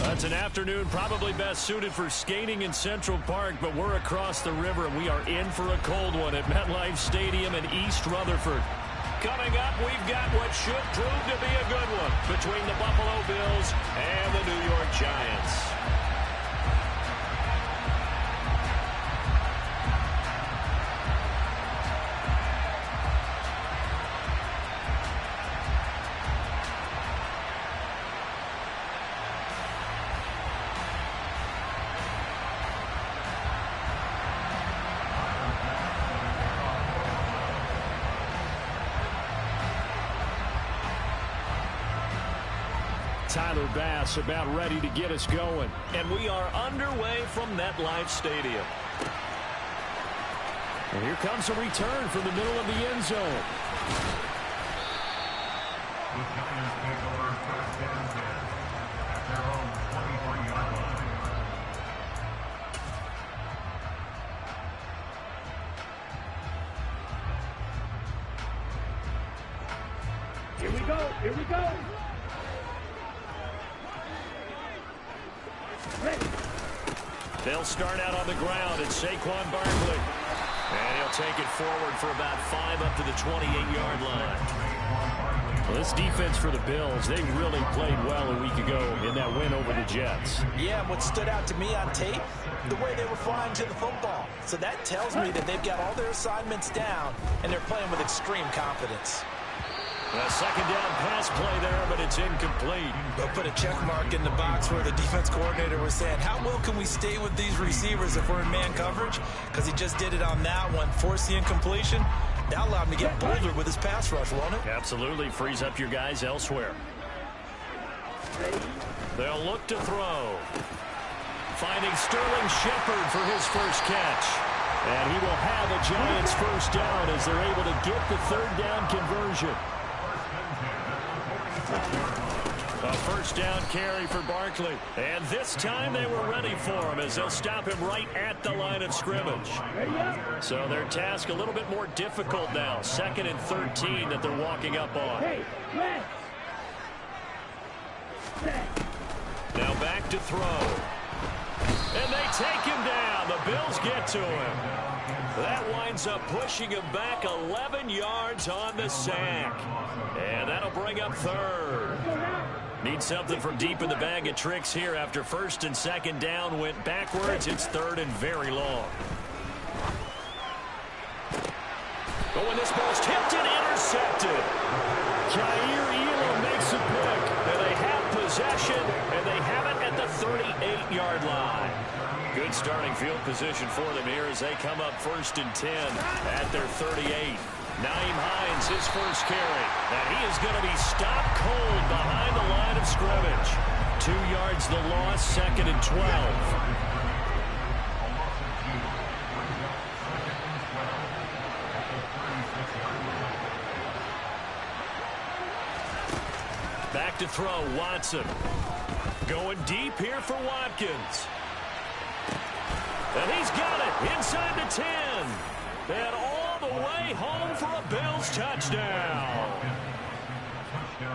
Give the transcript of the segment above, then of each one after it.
That's an afternoon probably best suited for skating in Central Park, but we're across the river, and we are in for a cold one at MetLife Stadium in East Rutherford. Coming up, we've got what should prove to be a good one between the Buffalo Bills and the New York Giants. Tyler Bass about ready to get us going. And we are underway from MetLife Stadium. And here comes a return from the middle of the end zone. The Giants take over first and 10 at their own 23-yard line. Here we go. Here we go. They'll start out on the ground at Saquon Barkley. And he'll take it forward for about 5 up to the 28-yard line. Well, this defense for the Bills, they really played well a week ago in that win over the Jets. Yeah, and what stood out to me on tape, the way they were flying to the football. So that tells me that they've got all their assignments down, and they're playing with extreme confidence. A second down pass play there, but it's incomplete. They'll put a check mark in the box where the defense coordinator was saying, how well can we stay with these receivers if we're in man coverage? Because he just did it on that one, forced the incompletion. That allowed him to get bolder with his pass rush, won't it? Absolutely. Frees up your guys elsewhere. They'll look to throw. Finding Sterling Shepard for his first catch. And he will have a Giants first down as they're able to get the third down conversion. A first down carry for Barkley. And this time they were ready for him as they'll stop him right at the line of scrimmage. So their task a little bit more difficult now. 2nd and 13 that they're walking up on. Now back to throw. And they take him down. The Bills get to him. That winds up pushing him back 11 yards on the sack. And that'll bring up third. Need something from deep in the bag of tricks here after 1st and 2nd down went backwards. It's 3rd and very long. But when this ball's tipped and intercepted, Jair Elam makes a pick. And they have possession, and they have it at the 38-yard line. Good starting field position for them here as they come up 1st and 10 at their 38. Nyheim Hines, his first carry. And he is going to be stopped cold behind the line of scrimmage. 2 yards the loss, 2nd and 12. Back to throw, Watson. Going deep here for Watkins. And he's got it inside the 10. And all the way home for a Bills touchdown.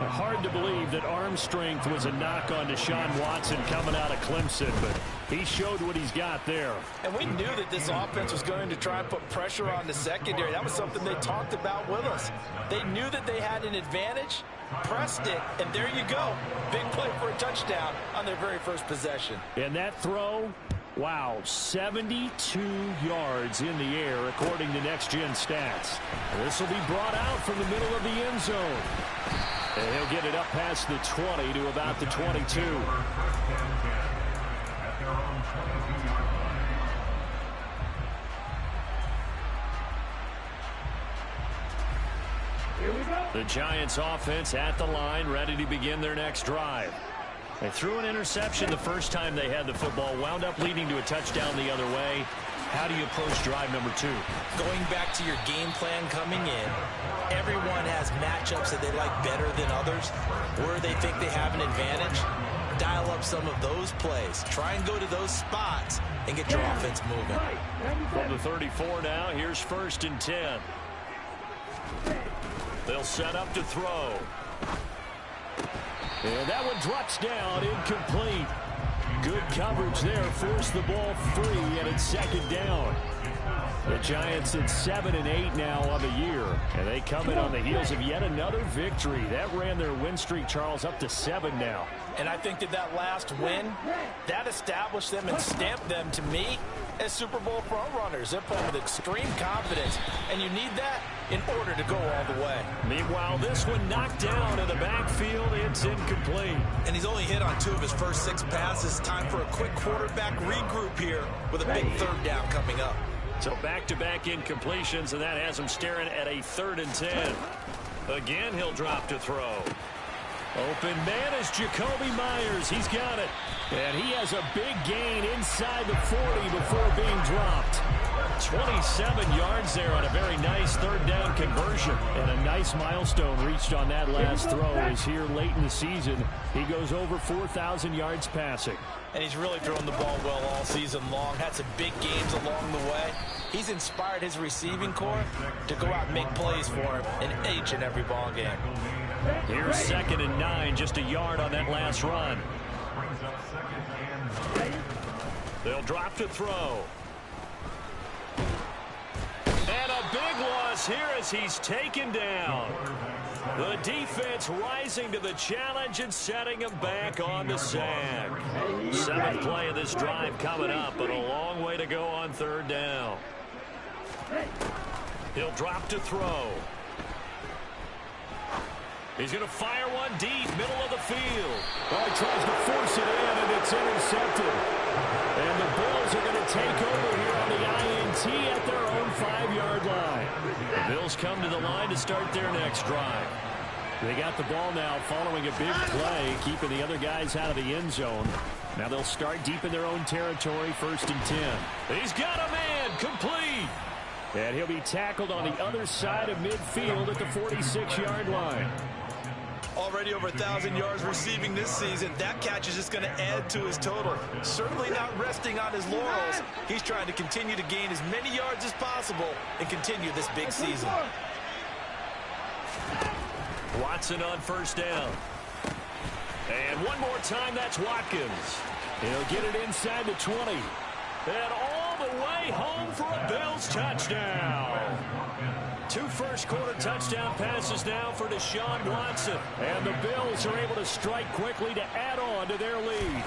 Hard to believe that arm strength was a knock on Deshaun Watson coming out of Clemson, but he showed what he's got there. And we knew that this offense was going to try and put pressure on the secondary. That was something they talked about with us. They knew that they had an advantage, pressed it, and there you go. Big play for a touchdown on their very first possession. And that throw, wow, 72 yards in the air according to Next Gen Stats. This will be brought out from the middle of the end zone. And he'll get it up past the 20 to about the 22. The Giants offense at the line, ready to begin their next drive. They threw an interception the first time they had the football, wound up leading to a touchdown the other way. How do you approach drive number 2? Going back to your game plan coming in, everyone has matchups that they like better than others, where they think they have an advantage. Dial up some of those plays. Try and go to those spots and get your offense moving. From the 34 now, here's 1st and 10. They'll set up to throw. And that one drops down, incomplete. Good coverage there. Forced the ball free, and it's second down. The Giants at 7-8 now on the year, and they come in on the heels of yet another victory. That ran their win streak, Charles, up to 7 now. And I think that last win, that established them and stamped them, to me, as Super Bowl frontrunners. They're playing with extreme confidence, and you need that in order to go all the way. Meanwhile, this one knocked down in the backfield. It's incomplete. And he's only hit on 2 of his first 6 passes. Time for a quick quarterback regroup here with a big third down coming up. So back-to-back incompletions, and that has him staring at a 3rd and 10. Again, he'll drop to throw. Open man is Jacoby Myers. He's got it. And he has a big gain inside the 40 before being dropped. 27 yards there on a very nice 3rd down conversion. And a nice milestone reached on that last throw is here late in the season. He goes over 4,000 yards passing. And he's really throwing the ball well all season long. Had some big games along the way. He's inspired his receiving corps to go out and make plays for him in each and every ball game. Here's 2nd and 9, just a yard on that last run. They'll drop to throw. And a big loss here as he's taken down. The defense rising to the challenge and setting him back on the sack. 7th play of this drive coming up, but a long way to go on 3rd down. He'll drop to throw. He's going to fire one deep, middle of the field. Oh, he tries to force it in, and it's intercepted. And the Bills are going to take over here on the INT at their own 5-yard line. The Bills come to the line to start their next drive. They got the ball now following a big play, keeping the other guys out of the end zone. Now they'll start deep in their own territory, 1st and 10. He's got a man, complete. And he'll be tackled on the other side of midfield at the 46-yard line. Already over 1,000 yards receiving this season. That catch is just going to add to his total. Certainly not resting on his laurels. He's trying to continue to gain as many yards as possible and continue this big season. Watson on 1st down. And one more time, that's Watkins. He'll get it inside the 20. And all the way home for a Bills touchdown. 2 first-quarter touchdown passes now for Deshaun Watson. And the Bills are able to strike quickly to add on to their lead.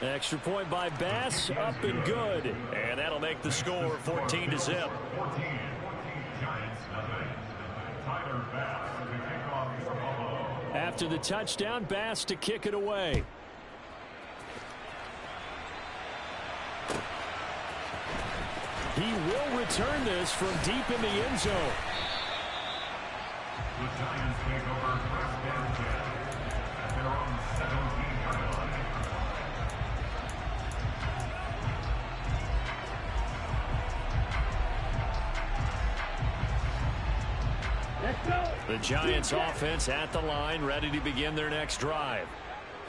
Extra point by Bass, up and good. And that'll make the score 14-0. After the touchdown, Bass to kick it away. He will return this from deep in the end zone. The Giants take over 1st and 10 at their own 17-yard line. Let's go. The Giants offense at the line, ready to begin their next drive.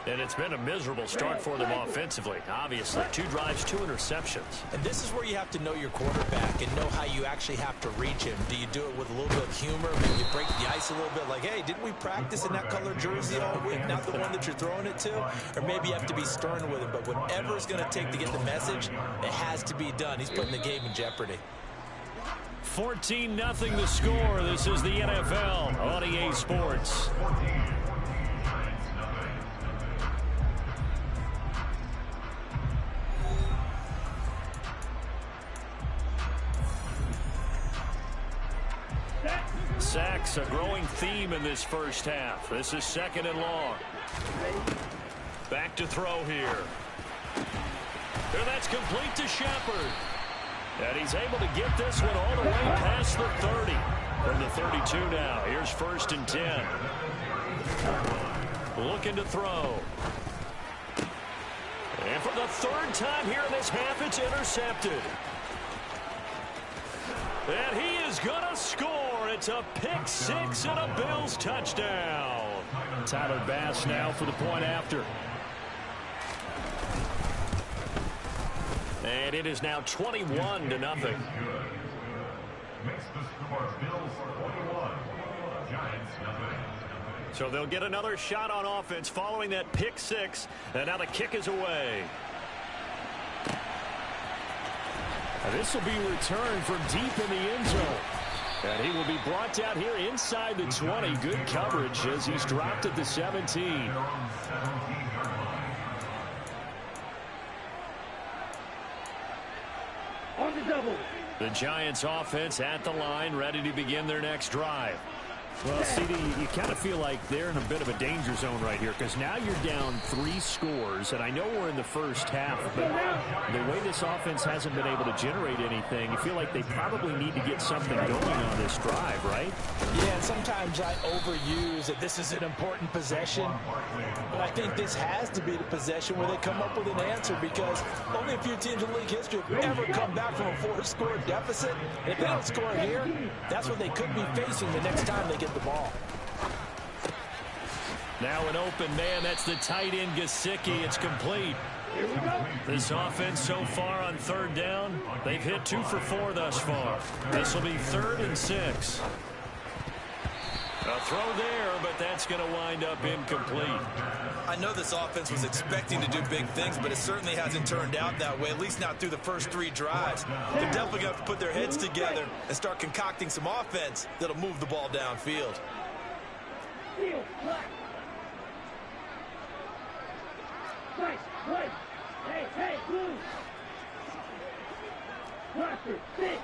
And it's been a miserable start for them offensively. Obviously, 2 drives, 2 interceptions. And this is where you have to know your quarterback and know how you actually have to reach him. Do you do it with a little bit of humor? Maybe you break the ice a little bit like, hey, didn't we practice in that color jersey all week? Not the one that you're throwing it to? Or maybe you have to be stern with him. But whatever it's going to take to get the message, it has to be done. He's putting the game in jeopardy. 14-0 the score. This is the NFL on EA Sports. Sacks, a growing theme in this first half. This is 2nd and long. Back to throw here. And that's complete to Shepard. And he's able to get this one all the way past the 30. From the 32 now. Here's 1st and 10. Looking to throw. And for the 3rd time here in this half, it's intercepted. And he is going to score. It's a pick 6 and a Bills touchdown. Tyler Bass now for the point after. And it is now 21-0. Makes the score Bills 21, Giants 0. So they'll get another shot on offense following that pick six. And now the kick is away. This will be returned from deep in the end zone. And he will be brought down here inside the 20. Good coverage as he's dropped at the 17. On the double. The Giants offense at the line, ready to begin their next drive. Well, CD, you kind of feel like they're in a bit of a danger zone right here because now you're down 3 scores, and I know we're in the first half, but the way this offense hasn't been able to generate anything, you feel like they probably need to get something going on this drive, right? Yeah, and sometimes I overuse that this is an important possession, but I think this has to be the possession where they come up with an answer because only a few teams in league history have ever come back from a 4-score deficit. If they don't score here, that's what they could be facing the next time they get the ball. Now an open man. That's the tight end, Gesicki. It's complete. Here we go. This offense so far on third down, they've hit 2 for 4 thus far. This will be 3rd and 6. A throw there, but that's going to wind up incomplete. I know this offense was expecting to do big things, but it certainly hasn't turned out that way, at least not through the first 3 drives. They're definitely going to have to put their heads together and start concocting some offense that'll move the ball downfield. Nice play. Hey, blue. Cluster, sit.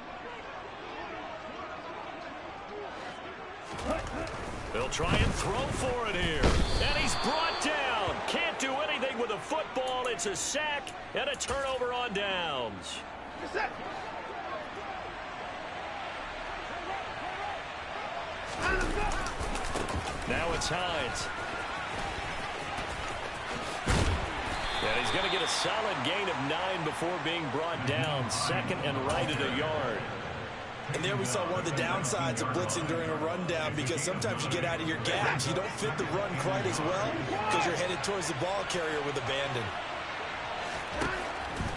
They'll try and throw for it here. And he's brought down. Can't do anything with a football. It's a sack and a turnover on downs. Now it's Hines. And he's going to get a solid gain of 9 before being brought down. 2nd and right at a yard. And there we saw one of the downsides of blitzing during a rundown because sometimes you get out of your gaps. You don't fit the run quite as well because you're headed towards the ball carrier with abandon.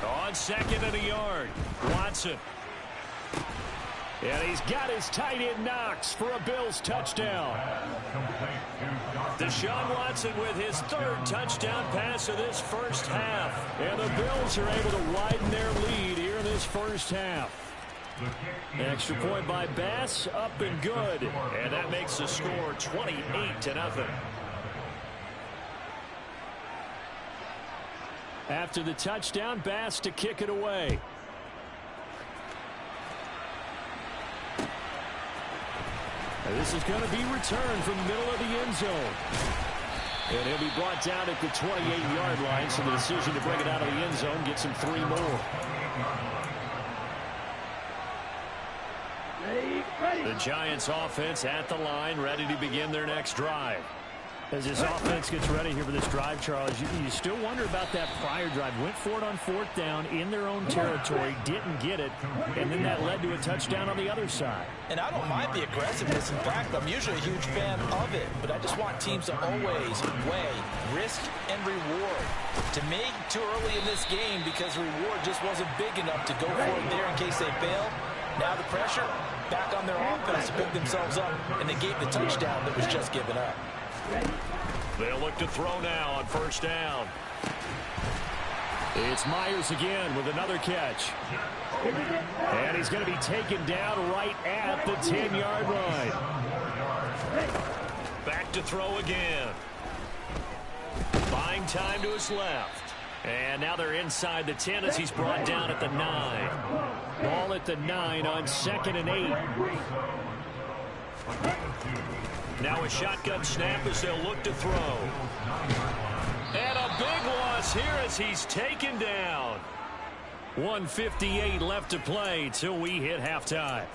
On 2nd and a yard, Watson. And he's got his tight end Knox for a Bills touchdown. Deshaun Watson with his 3rd touchdown pass of this first half. And the Bills are able to widen their lead here in this first half. Extra point by Bass, up and good. And that makes the score 28-0. After the touchdown, Bass to kick it away. And this is going to be returned from the middle of the end zone. And he'll be brought down at the 28-yard line, so the decision to bring it out of the end zone gets him 3 more. The Giants offense at the line, ready to begin their next drive. As this offense gets ready here for this drive, Charles, you still wonder about that prior drive. Went for it on 4th down in their own territory, didn't get it, and then that led to a touchdown on the other side. And I don't mind the aggressiveness. In fact, I'm usually a huge fan of it, but I just want teams to always weigh risk and reward. To me, too early in this game because the reward just wasn't big enough to go for it there in case they failed. Now the pressure back on their offense to pick themselves up, and they gave the touchdown that was just given up. They'll look to throw now on 1st down. It's Myers again with another catch. And he's going to be taken down right at the 10-yard line. Back to throw again. Buying time to his left. And now they're inside the 10 as he's brought down at the 9. Ball at the 9 on 2nd and 8. Now a shotgun snap as they'll look to throw. And a big loss here as he's taken down. 1:58 left to play till we hit halftime.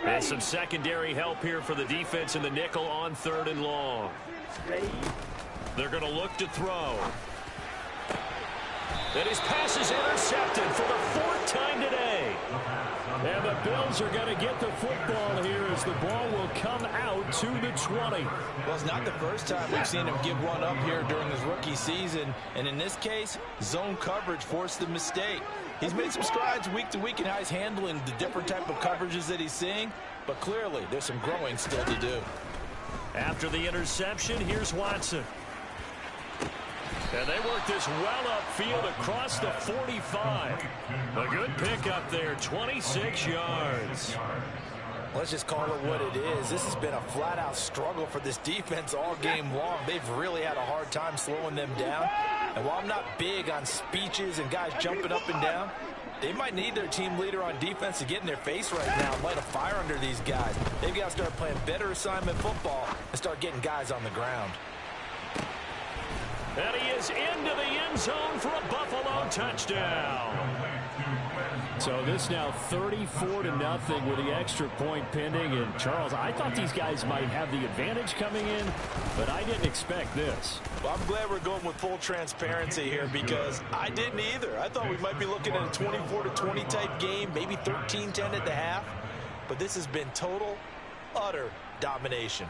And some secondary help here for the defense in the nickel on 3rd and long. They're going to look to throw. And his pass is intercepted for the 4th time today. And the Bills are going to get the football here as the ball will come out to the 20. Well, it's not the first time we've seen him give one up here during his rookie season. And in this case, zone coverage forced the mistake. He's made some strides week to week in how he's handling the different type of coverages that he's seeing. But clearly, there's some growing still to do. After the interception, here's Watson. And they work this well upfield across the 45. A good pickup there, 26 yards. Let's just call it what it is. This has been a flat-out struggle for this defense all game long. They've really had a hard time slowing them down. And while I'm not big on speeches and guys jumping up and down, they might need their team leader on defense to get in their face right now and light a fire under these guys. They've got to start playing better assignment football and start getting guys on the ground. And he is into the end zone for a Buffalo touchdown. So this now 34-0 with the extra point pending. And Charles, I thought these guys might have the advantage coming in, but I didn't expect this. Well, I'm glad we're going with full transparency here because I didn't either. I thought we might be looking at a 24-20 type game, maybe 13-10 at the half. But this has been total, utter domination.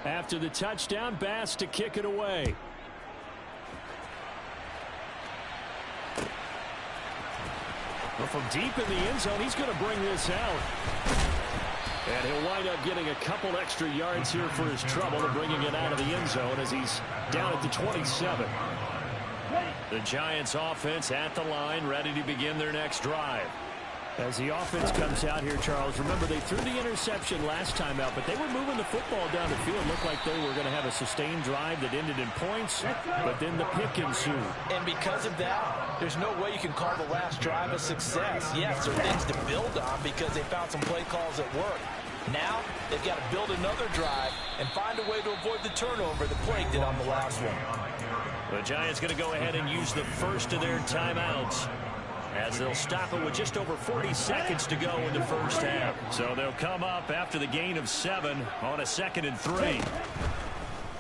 After the touchdown, Bass to kick it away. Well, from deep in the end zone, he's going to bring this out. And he'll wind up getting a couple extra yards here for his trouble and bringing it out of the end zone as he's down at the 27. The Giants offense at the line, ready to begin their next drive. As the offense comes out here, Charles, remember they threw the interception last time out, but they were moving the football down the field. Looked like they were going to have a sustained drive that ended in points, but then the pick ensued. And because of that, there's no way you can call the last drive a success. Yes, there are things to build on because they found some play calls that work. Now, they've got to build another drive and find a way to avoid the turnover that plagued it on the last one. The Giants going to go ahead and use the first of their timeouts, as they'll stop it with just over 40 seconds to go in the first half. So they'll come up after the gain of 7 on a 2nd and 3.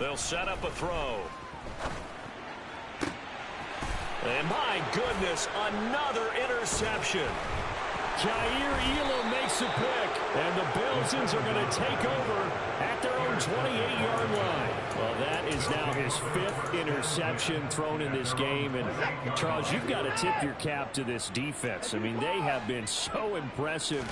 They'll set up a throw. And my goodness, another interception. Jair Elam makes a pick, and the Bills are going to take over at their own 28-yard line. Well, that is now his 5th interception thrown in this game. And, Charles, you've got to tip your cap to this defense. I mean, they have been so impressive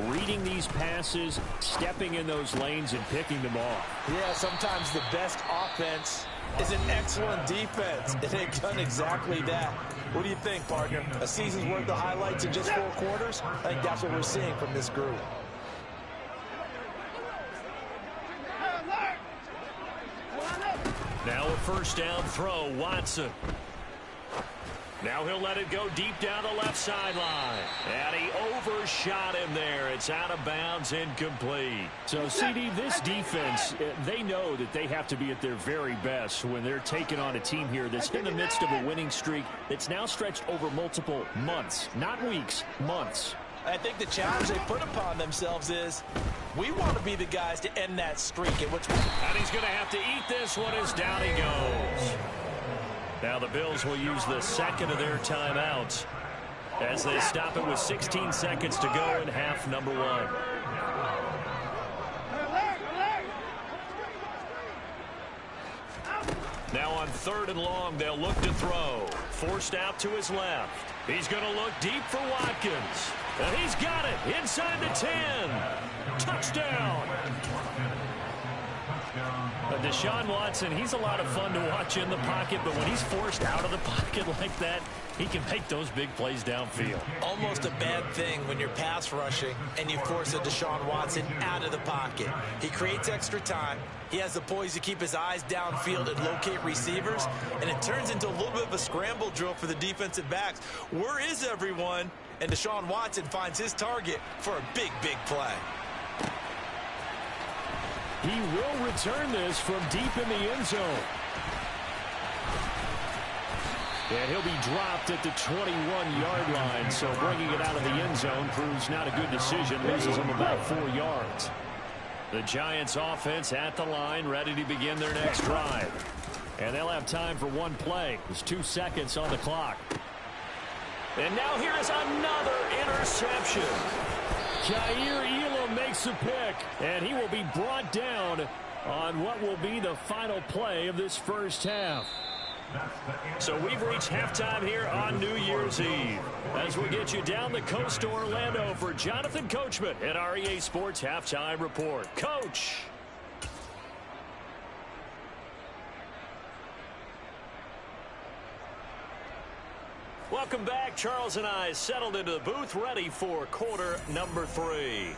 reading these passes, stepping in those lanes, and picking them off. Yeah, sometimes the best offense is an excellent defense, and they've done exactly that. What do you think, partner? A season's worth of highlights in just 4 quarters? I think that's what we're seeing from this group. Now a first down throw, Watson. Now he'll let it go deep down the left sideline. And he overshot him there. It's out of bounds, incomplete. So, CD, this defense, they know that they have to be at their very best when they're taking on a team here that's in the midst of a winning streak that's now stretched over multiple months. Not weeks, months. I think the challenge they put upon themselves is we want to be the guys to end that streak. And he's going to have to eat this one as down he goes. Now the Bills will use the second of their timeouts as they stop it with 16 seconds to go in half number 1. Now on 3rd and long, they'll look to throw. Forced out to his left. He's going to look deep for Watkins. And he's got it inside the 10. Touchdown. Deshaun Watson, he's a lot of fun to watch in the pocket, but when he's forced out of the pocket like that, he can make those big plays downfield. Almost a bad thing when you're pass rushing and you force a Deshaun Watson out of the pocket. He creates extra time. He has the poise to keep his eyes downfield and locate receivers, and it turns into a little bit of a scramble drill for the defensive backs. Where is everyone? And Deshaun Watson finds his target for a big, big play. He will return this from deep in the end zone. And he'll be dropped at the 21-yard line, so bringing it out of the end zone proves not a good decision, loses him about 4 yards. The Giants offense at the line, ready to begin their next drive. And they'll have time for one play. There's 2 seconds on the clock. And now here is another interception. Jair Elam makes a pick, and he will be brought down on what will be the final play of this first half. So we've reached halftime here on New Year's Eve. As we get you down the coast to Orlando for Jonathan Coachman at our EA Sports Halftime Report. Coach. Welcome back. Charles and I settled into the booth ready for quarter number 3.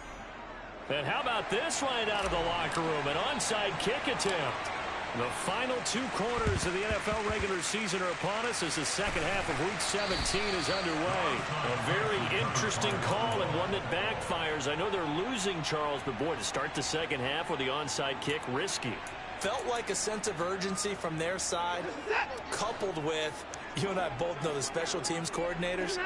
And how about this right out of the locker room? An onside kick attempt. The final 2 quarters of the NFL regular season are upon us as the second half of Week 17 is underway. A very interesting call and one that backfires. I know they're losing, Charles, but boy, to start the second half with the onside kick, risky. Felt like a sense of urgency from their side, coupled with, you and I both know the special teams coordinators,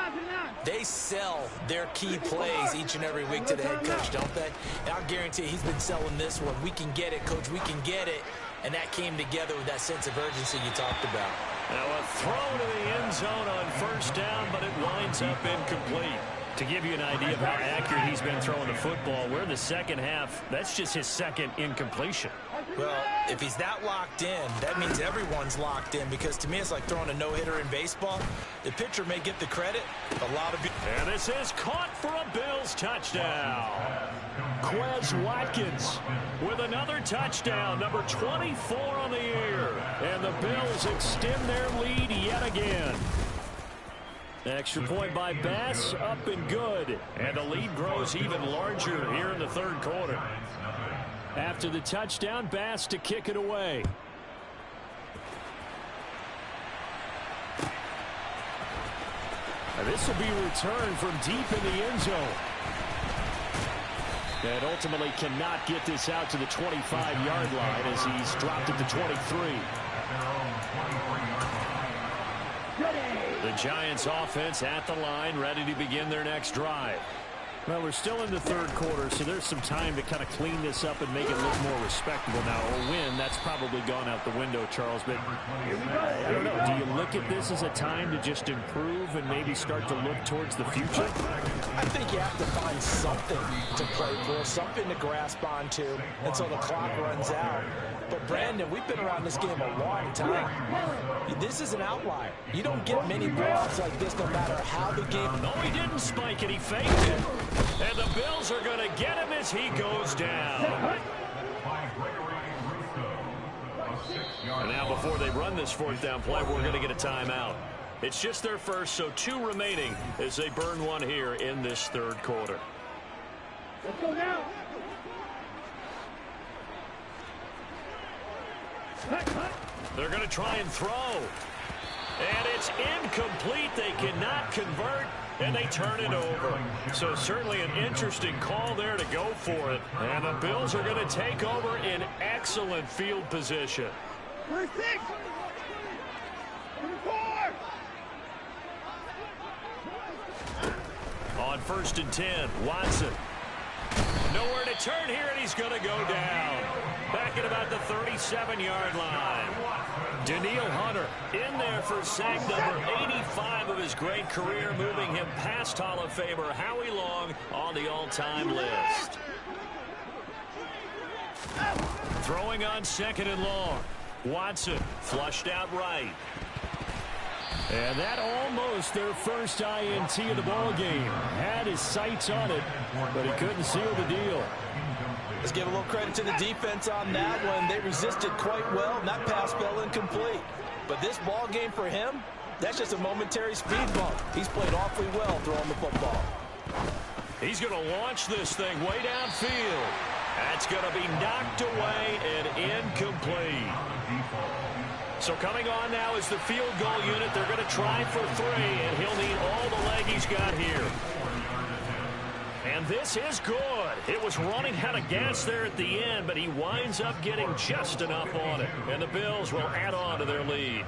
they sell their key plays each and every week to the head coach, don't they? And I'll guarantee he's been selling this one. We can get it, coach, we can get it. And that came together with that sense of urgency you talked about. Now a throw to the end zone on first down, but it winds up incomplete. To give you an idea of how accurate he's been throwing the football, we're in the second half. That's just his second incompletion. Well, if he's that locked in, that means everyone's locked in, because to me it's like throwing a no-hitter in baseball. The pitcher may get the credit. And this is caught for a Bills touchdown. Quez Watkins with another touchdown, number 24 on the year. And the Bills extend their lead yet again. Extra point by Bass, up and good. And the lead grows even larger here in the third quarter. After the touchdown, Bass to kick it away. And this will be returned from deep in the end zone. And ultimately cannot get this out to the 25-yard line as he's dropped at the 23. The Giants offense at the line, ready to begin their next drive. Well, we're still in the third quarter, so there's some time to kind of clean this up and make it look more respectable. Now, a win, that's probably gone out the window, Charles, but I don't know. Do you look at this as a time to just improve and maybe start to look towards the future? I think you have to find something to play for, something to grasp onto until the clock runs out. But, Brandon, we've been around this game a long time. This is an outlier. You don't get many blowouts like this no matter how the game... No, he didn't spike it. He faked it. And the Bills are going to get him as he goes down. And now before they run this fourth down play, we're going to get a timeout. It's just their first, so 2 remaining as they burn one here in this third quarter. Let's go now. They're going to try and throw. And it's incomplete. They cannot convert, and they turn it over. So certainly an interesting call there to go for it. And the Bills are going to take over in excellent field position. Number 6. Number 4. On 1st and 10, Watson. Nowhere to turn here, and he's going to go down. Back at about the 37-yard line. Daniil Hunter in there for sack number 85 of his great career, moving him past Hall of Famer Howie Long on the all-time list. Throwing on 2nd and long. Watson flushed out right. And that almost their first INT of the ball game. Had his sights on it, but he couldn't seal the deal. Let's give a little credit to the defense on that one. They resisted quite well, and that pass fell incomplete. But this ball game for him, that's just a momentary speed bump. He's played awfully well throwing the football. He's going to launch this thing way downfield. That's going to be knocked away and incomplete. So coming on now is the field goal unit. They're going to try for 3, and he'll need all the leg he's got here. And this is good. It was running out of gas there at the end, but he winds up getting just enough on it. And the Bills will add on to their lead.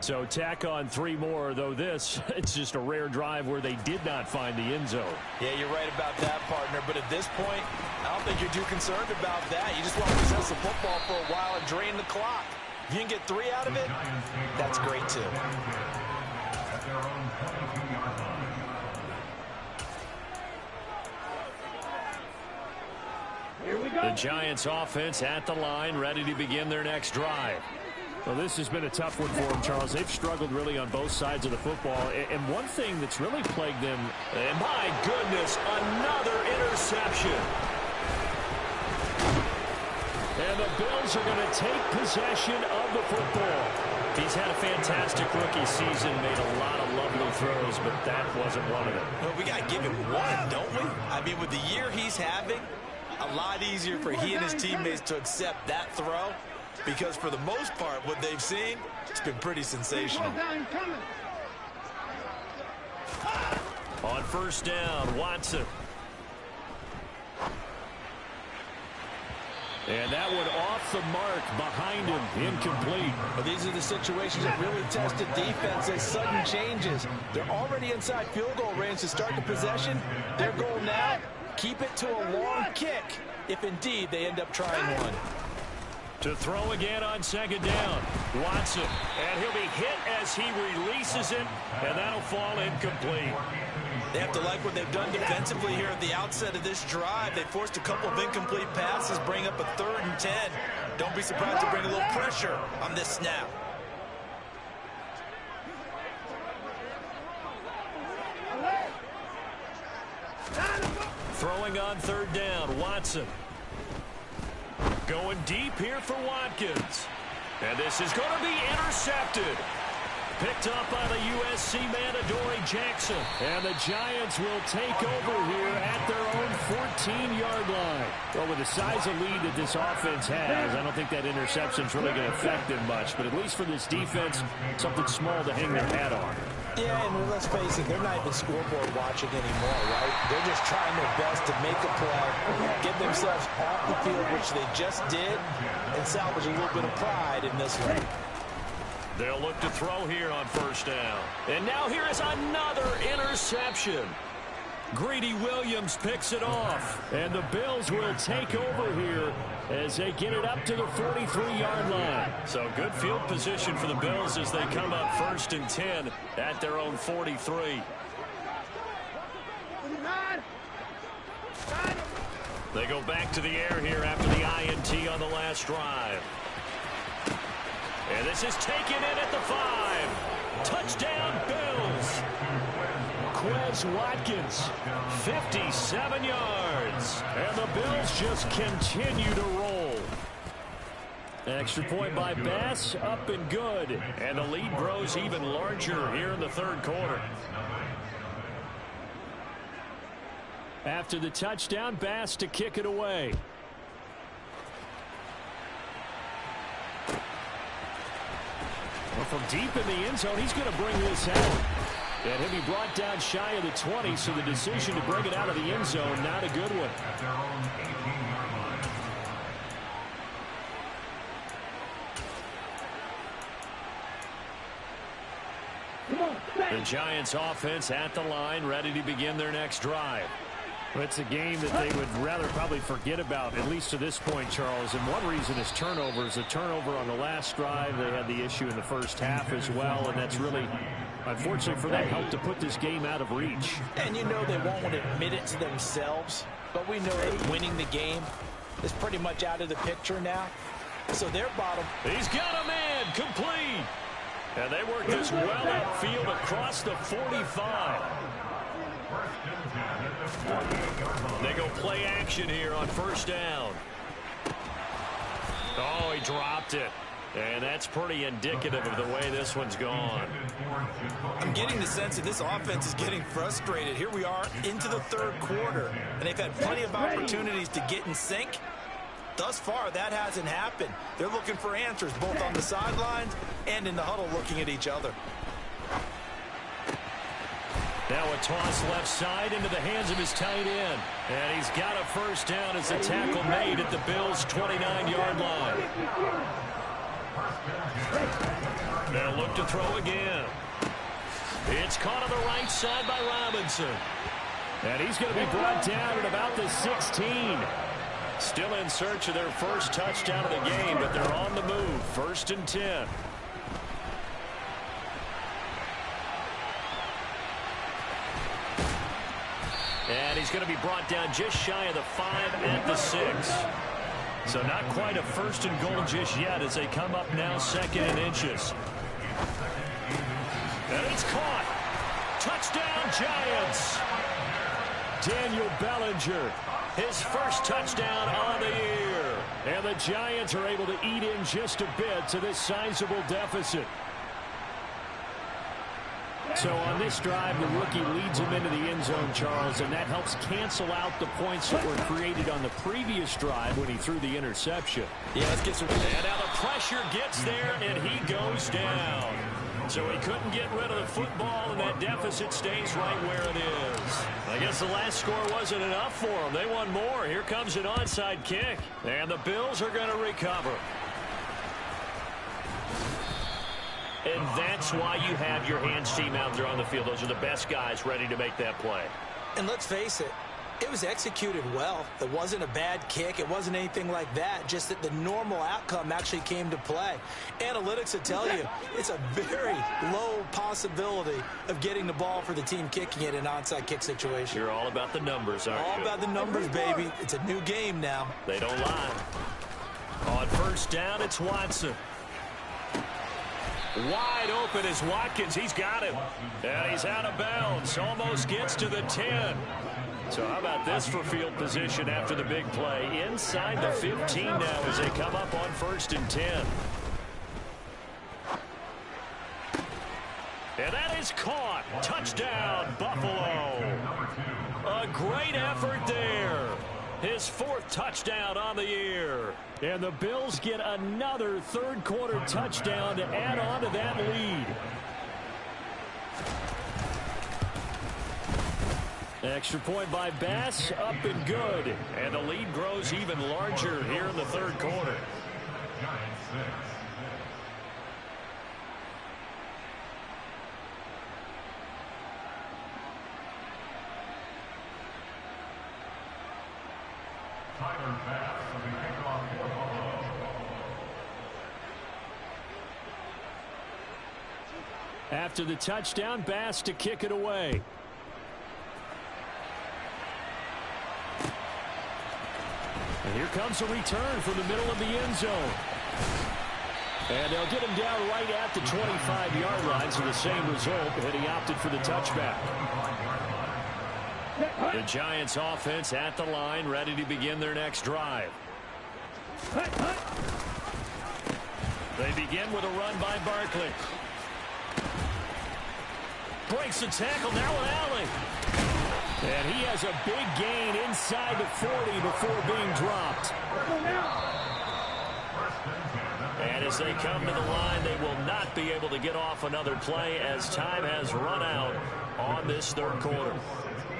So tack on 3 more, though this, it's just a rare drive where they did not find the end zone. Yeah, you're right about that, partner. But at this point, I don't think you're too concerned about that. You just want to possess the football for a while and drain the clock. If you can get 3 out of it, that's great too. At their own 22-yard line. Here we go. The Giants offense at the line, ready to begin their next drive. Well, this has been a tough one for them, Charles. They've struggled really on both sides of the football. And one thing that's really plagued them, and my goodness, another interception. And the Bills are going to take possession of the football. He's had a fantastic rookie season, made a lot of lovely throws, but that wasn't one of them. Well, we got to give him one, don't we? I mean, with the year he's having, a lot easier for he and his teammates to accept that throw, because for the most part, what they've seen, it's been pretty sensational. On first down, Watson. And that one off the mark behind him, incomplete. But these are the situations that really tested defenses, sudden changes. They're already inside field goal range to start the possession. Their goal now, keep it to a long kick, if indeed they end up trying one. To throw again on second down, Watson. And he'll be hit as he releases it, and that'll fall incomplete. They have to like what they've done defensively here at the outset of this drive. They forced a couple of incomplete passes, bring up a 3rd and 10. Don't be surprised to bring a little pressure on this snap. Throwing on third down, Watson. Going deep here for Watkins. And this is going to be intercepted. Picked up by the USC man, Adoree Jackson. And the Giants will take over here at their own 14-yard line. well, with the size of lead that this offense has, I don't think that interception's really going to affect them much. But at least for this defense, something small to hang their hat on. Yeah, and let's face it, they're not even scoreboard watching anymore, right? They're just trying their best to make a play, get themselves off the field, which they just did, and salvage a little bit of pride in this one. They'll look to throw here on first down. And now here is another interception. Greedy Williams picks it off. And the Bills will take over here as they get it up to the 43-yard line. So good field position for the Bills as they come up 1st and 10 at their own 43. They go back to the air here after the INT on the last drive. And this is taken in at the 5. Touchdown, Bills. Quez Watkins, 57 yards. And the Bills just continue to roll. Extra point by Bass, up and good. And the lead grows even larger here in the 3rd quarter. After the touchdown, Bass to kick it away. Well, from deep in the end zone, he's going to bring this out. And he'll be brought down shy of the 20, so the decision to bring it out of the end zone, not a good one. At their own 18-yard line. The Giants offense at the line, ready to begin their next drive. Well, it's a game that they would rather probably forget about, at least to this point, Charles. And one reason is turnovers. The turnover on the last drive, they had the issue in the first half as well, and that's really, unfortunately for them, helped to put this game out of reach. And you know they won't admit it to themselves, but we know that winning the game is pretty much out of the picture now. So their bottom. He's got a man, complete. And they work this well upfield across the 45. They go play action here on first down. Oh, he dropped it. And that's pretty indicative of the way this one's gone. I'm getting the sense that this offense is getting frustrated. Here we are into the 3rd quarter, and they've had plenty of opportunities to get in sync. Thus far, that hasn't happened. They're looking for answers both on the sidelines and in the huddle looking at each other. Now a toss left side into the hands of his tight end. And he's got a first down as the tackle made at the Bills' 29-yard line. They'll look to throw again. It's caught on the right side by Robinson. And he's going to be brought down at about the 16. Still in search of their first touchdown of the game, but they're on the move. 1st and 10. And he's going to be brought down just shy of the 5 at the 6. So not quite a 1st and goal just yet as they come up now 2nd and inches. And it's caught. Touchdown, Giants. Daniel Bellinger, his first touchdown on the year. And the Giants are able to eat in just a bit to this sizable deficit. So on this drive, the rookie leads him into the end zone, Charles, and that helps cancel out the points that were created on the previous drive when he threw the interception. Yeah, let's get some. And now the pressure gets there, and he goes down. So he couldn't get rid of the football, and that deficit stays right where it is. I guess the last score wasn't enough for them. They won more. Here comes an onside kick, and the Bills are going to recover. And that's why you have your hands team out there on the field. Those are the best guys ready to make that play. And let's face it, it was executed well. It wasn't a bad kick. It wasn't anything like that. Just that the normal outcome actually came to play. Analytics will tell you it's a very low possibility of getting the ball for the team kicking it in an onside kick situation. You're all about the numbers, aren't you? All about the numbers, baby. It's a new game now. They don't lie. On 1st down, it's Watson. Wide open is Watkins. He's got him. And he's out of bounds. Almost gets to the 10. So how about this for field position after the big play? Inside the 15 now as they come up on 1st and 10. And that is caught. Touchdown, Buffalo. A great effort there. His 4th touchdown on the year. And the Bills get another 3rd quarter touchdown to add on to that lead. Extra point by Bass, up and good. And the lead grows even larger here in the 3rd quarter. Giants 6. Tyler Bass will be kicked off for Buffalo. After the touchdown, Bass to kick it away. And here comes a return from the middle of the end zone. And they'll get him down right at the 25-yard line, so the same result, and he opted for the touchback. The Giants offense at the line, ready to begin their next drive. They begin with a run by Barkley. Breaks the tackle, now an alley. And he has a big gain inside the 40 before being dropped. And as they come to the line, they will not be able to get off another play as time has run out on this 3rd quarter.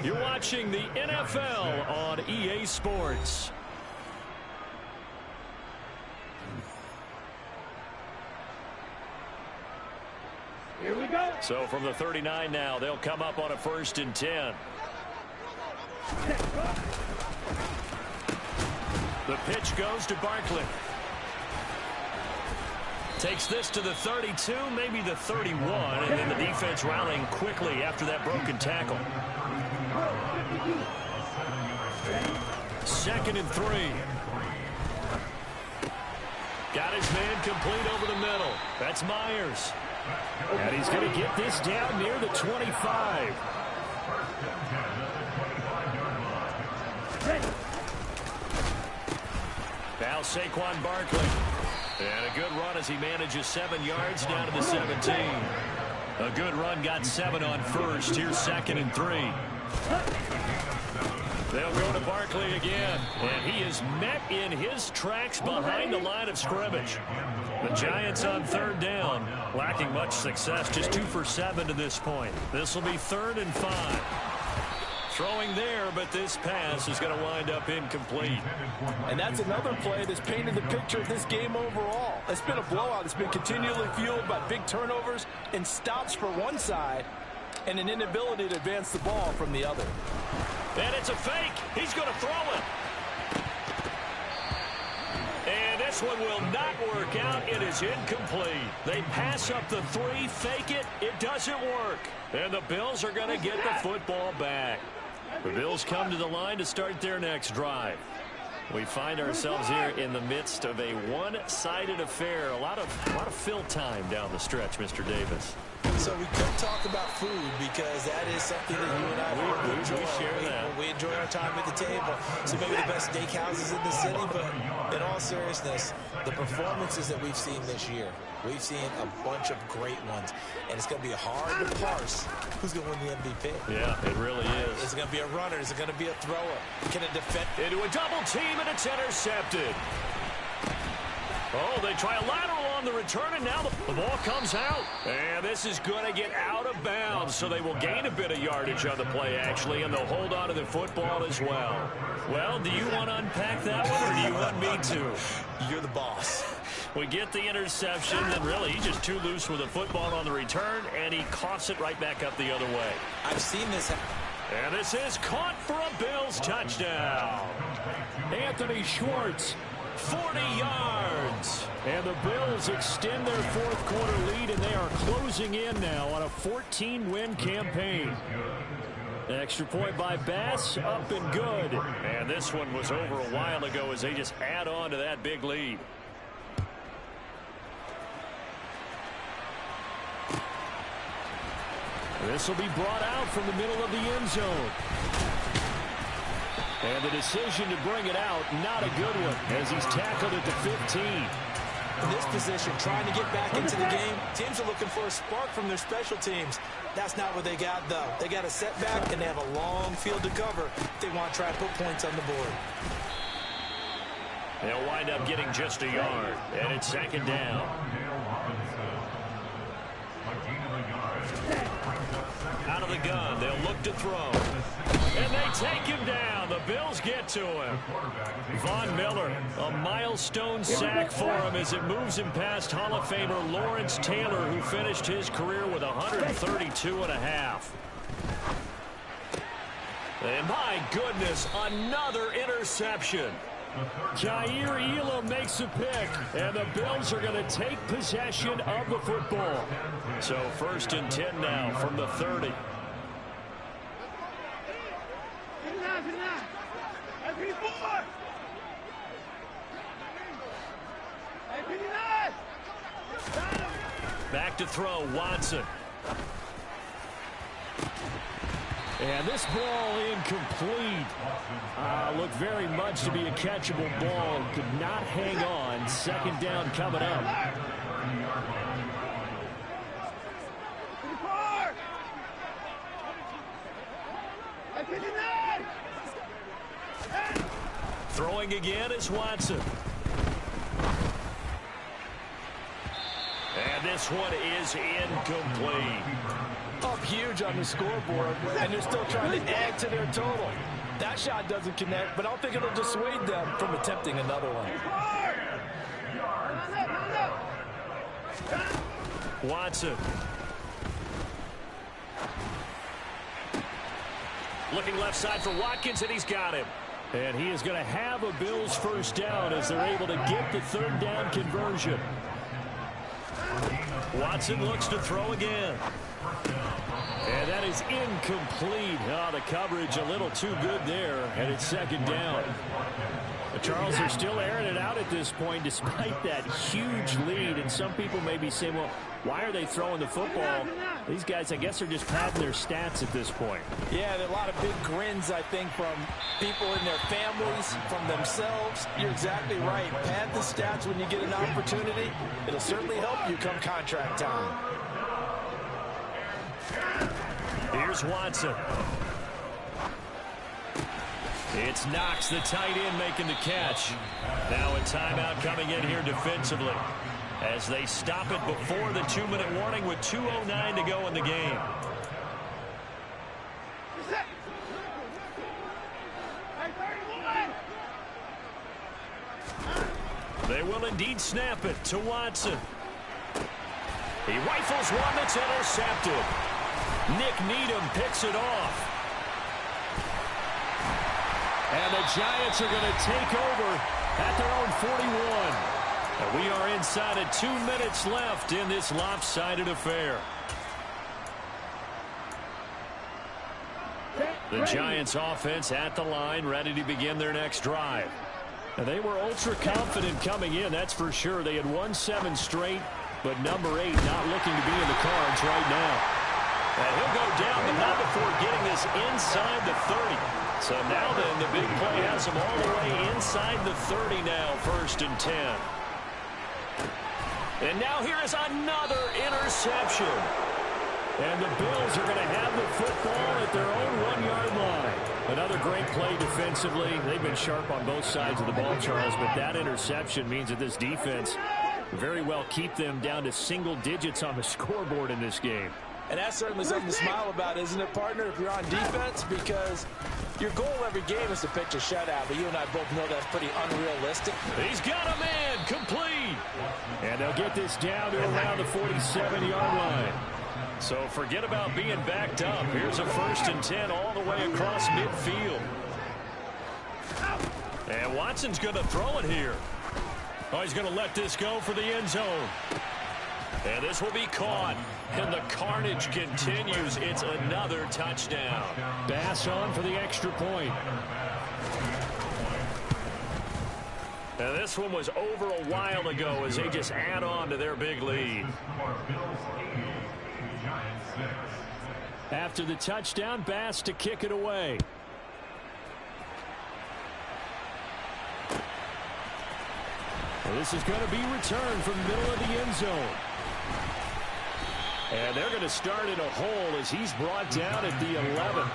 You're watching the NFL on EA Sports. Here we go. So from the 39 now, they'll come up on a 1st and 10. The pitch goes to Barkley. Takes this to the 32, maybe the 31, and then the defense rallying quickly after that broken tackle. 2nd and 3. Got his man complete over the middle. That's Myers. And he's going to get this down near the 25. Now Saquon Barkley. And a good run as he manages 7 yards down to the 17. A good run, got 7 on 1st. Here's 2nd and 3. They'll go to Barkley again. And he is met in his tracks behind the line of scrimmage. The Giants on 3rd down, lacking much success. Just 2 for 7 to this point. This will be 3rd and 5. Throwing there, but this pass is going to wind up incomplete. And that's another play that's painted the picture of this game overall. It's been a blowout. It's been continually fueled by big turnovers and stops for one side and an inability to advance the ball from the other. And it's a fake. He's going to throw it. And this one will not work out. It is incomplete. They pass up the 3, fake it. It doesn't work. And the Bills are going to get the football back. The Bills come to the line to start their next drive. We find ourselves here in the midst of a one-sided affair. A lot of fill time down the stretch, Mr. Davis. So we could talk about food because that is something that you and I enjoy. We share that. We enjoy our time at the table. So maybe the best steakhouses in the city, but in all seriousness, the performances that we've seen this year, we've seen a bunch of great ones, and it's going to be hard to parse who's going to win the MVP. Yeah, it really is. Is it going to be a runner? Is it going to be a thrower? Can it defend? Into a double team, and it's intercepted. Oh, they try a lateral on the return, and now the ball comes out. And this is going to get out of bounds, so they will gain a bit of yardage on the play, actually, and they'll hold on to the football as well. Well, do you want to unpack that one, or do you want me to? You're the boss. We get the interception, and really, he's just too loose with the football on the return, and he coughs it right back up the other way. I've seen this happen. And this is caught for a Bills touchdown. Anthony Schwartz, 40 yards. And the Bills extend their fourth quarter lead, and they are closing in now on a 14-win campaign. Extra point by Bass, up and good. And this one was over a while ago as they just add on to that big lead. This will be brought out from the middle of the end zone. And the decision to bring it out, not a good one, as he's tackled at the 15. In this position, trying to get back into the game, teams are looking for a spark from their special teams. That's not what they got, though. They got a setback, and they have a long field to cover if they want to try to put points on the board. They'll wind up getting just a yard, and it's second down. Out of the gun, they'll look to throw. And they take him down. The Bills get to him. Von Miller, a milestone sack for him as it moves him past Hall of Famer Lawrence Taylor, who finished his career with 132.5. And my goodness, another interception. Jair Elam makes a pick, and the Bills are going to take possession of the football. So 1st and 10 now from the 30. Back to throw, Watson. And this ball incomplete. Looked very much to be a catchable ball. Could not hang on. Second down coming up. Throwing again is Watson. And this one is incomplete. Up huge on the scoreboard, and they're still trying to add to their total. That shot doesn't connect, but I don't think it'll dissuade them from attempting another one. Watson. Looking left side for Watkins, and he's got him. And he is going to have a Bills first down as they're able to get the third down conversion. Watson looks to throw again. And that is incomplete. Oh, the coverage a little too good there, and it's second down. The Charles are still airing it out at this point despite that huge lead. And some people may be saying, well, why are they throwing the football? These guys, I guess, are just padding their stats at this point. Yeah, there are a lot of big grins, I think, from people in their families, from themselves. You're exactly right. Pad the stats when you get an opportunity. It'll certainly help you come contract time. Here's Watson. It's Knox, the tight end, making the catch. Now a timeout coming in here defensively as they stop it before the 2-minute warning with 2:09 to go in the game. They will indeed snap it to Watson. He rifles one that's intercepted. Nick Needham picks it off. And the Giants are going to take over at their own 41. And we are inside of 2 minutes left in this lopsided affair. The Giants offense at the line, ready to begin their next drive. And they were ultra confident coming in, that's for sure. They had won 7 straight, but number 8 not looking to be in the cards right now. And he'll go down, but not before getting this inside the 30. So now then, the big play has him all the way inside the 30 now, 1st and 10. And now here is another interception. And the Bills are going to have the football at their own 1-yard line. Another great play defensively. They've been sharp on both sides of the ball, Charles, but that interception means that this defense very well keep them down to single digits on the scoreboard in this game. And that's certainly something to smile about, isn't it, partner, if you're on defense? Because your goal every game is to pitch a shutout, but you and I both know that's pretty unrealistic. He's got a man complete. And they'll get this down to around the 47-yard line. So forget about being backed up. Here's a 1st and 10 all the way across midfield. And Watson's going to throw it here. Oh, he's going to let this go for the end zone. And this will be caught. And the carnage continues. It's another touchdown. Bass on for the extra point. And this one was over a while ago as they just add on to their big lead. After the touchdown, Bass to kick it away. And this is going to be returned from the middle of the end zone. And they're going to start in a hole as he's brought down at the 11.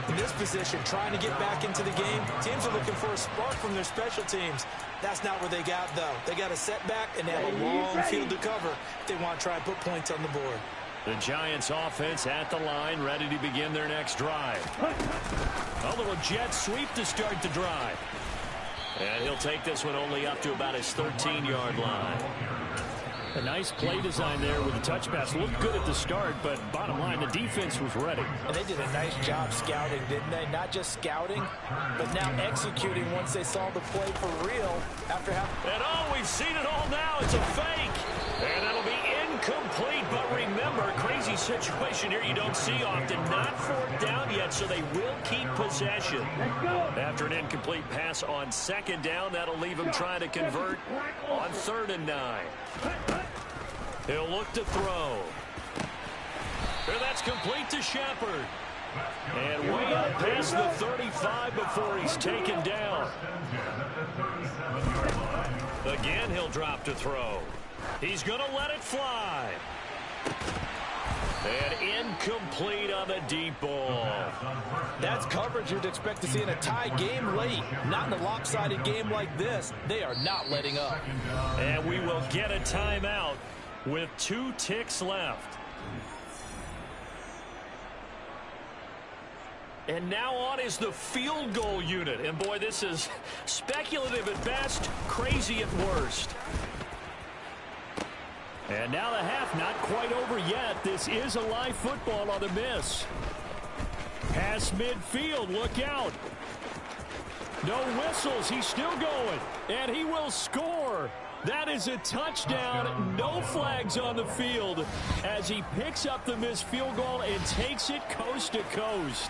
In this position, trying to get back into the game, teams are looking for a spark from their special teams. That's not where they got, though. They got a setback, and they have a long field to cover if they want to try and put points on the board. The Giants offense at the line, ready to begin their next drive. A little jet sweep to start the drive. And he'll take this one only up to about his 13-yard line. A nice play design there with the touch pass. Looked good at the start, but bottom line, the defense was ready. And they did a nice job scouting, didn't they? Not just scouting, but now executing once they saw the play for real after having... And oh, we've seen it all now. It's a fake. And that'll be incomplete. But remember, crazy situation here you don't see often. Not 4th down yet, so they will keep possession. After an incomplete pass on 2nd down, that'll leave them trying to convert on 3rd and 9. He'll look to throw. And that's complete to Shepard. And way up past the 35 before he's taken down. Again, he'll drop to throw. He's going to let it fly. And incomplete on the deep ball. That's coverage you'd expect to see in a tie game late. Not in a lopsided game like this. They are not letting up. And we will get a timeout with 2 ticks left. And now on is the field goal unit. And boy, this is speculative at best, crazy at worst. And now the half not quite over yet. This is a live football on the miss. Pass midfield, look out. No whistles, he's still going. And he will score. That is a touchdown. No flags on the field as he picks up the missed field goal and takes it coast to coast.